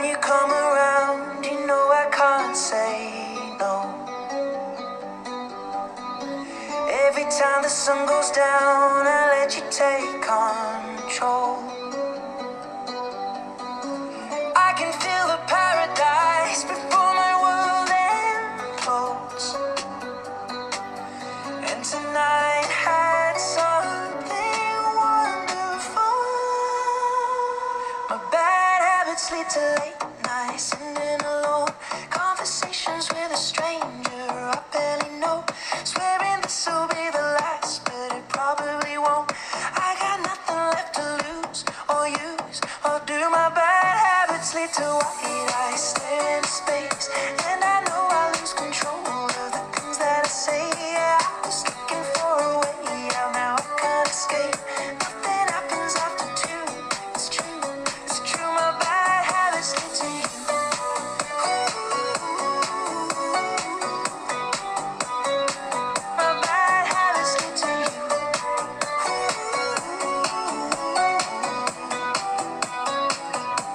you come around, you know I can't say no. Every time the sun goes down, I let you take control. I can feel the paradise before my world implodes. And tonight had something wonderful. My bad habits lead to late nights and in alone conversations with a stranger I barely know. Swearing this will be the last, but it probably won't. I got nothing left to lose or use or do. My bad habits lead to white eyes stare into space, and I know I lose control of the things that I say. Yeah, I was looking for a way out, now I can't escape. Nothing happens after two. It's true, it's true. My bad habits lead to you. My bad habits lead to you.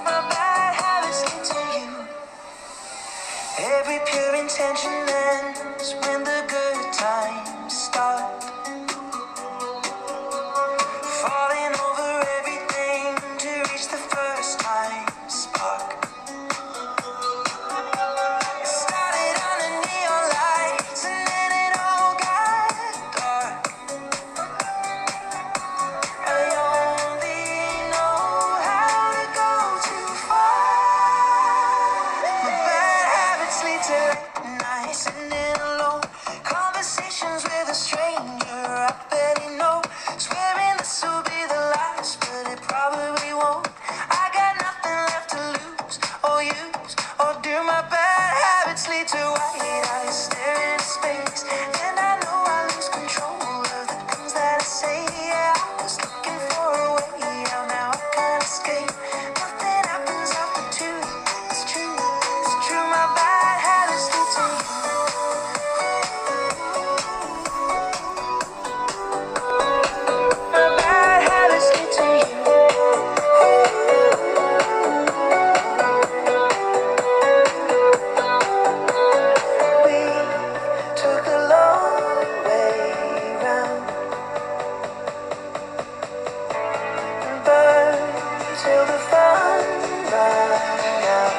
My bad habits lead to you. Every pure intention ends when the good times start. Falling over everything to reach the first time spark. It started under neon lights and then it all got dark. I only know how to go too far. My bad habits lead to late nights and in alone conversations with a stranger I barely know. Swearing this will be the last, but it probably won't. I got nothing left to lose or use or do. My bad habits lead to white eyes stare into space, and I know I lose control of the things that I say. Yeah, I was looking for a way out, now I can't escape. Nothing happens after two. It's true, it's true. My bad habits lead to you. My bad habits lead to you. We took the long way round and burned till the fun ran out.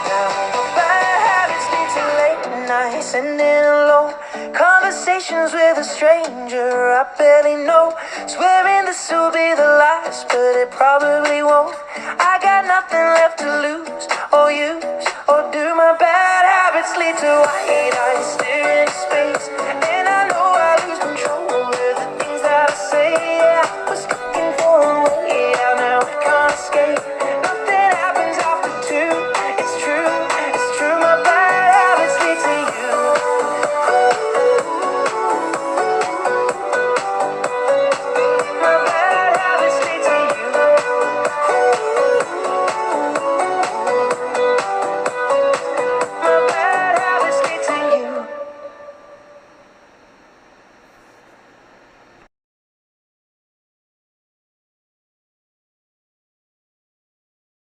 Now my bad habits lead to late nights and in alone conversations with a stranger I barely know. Swearing this will be the last, but it probably won't. I got nothing left to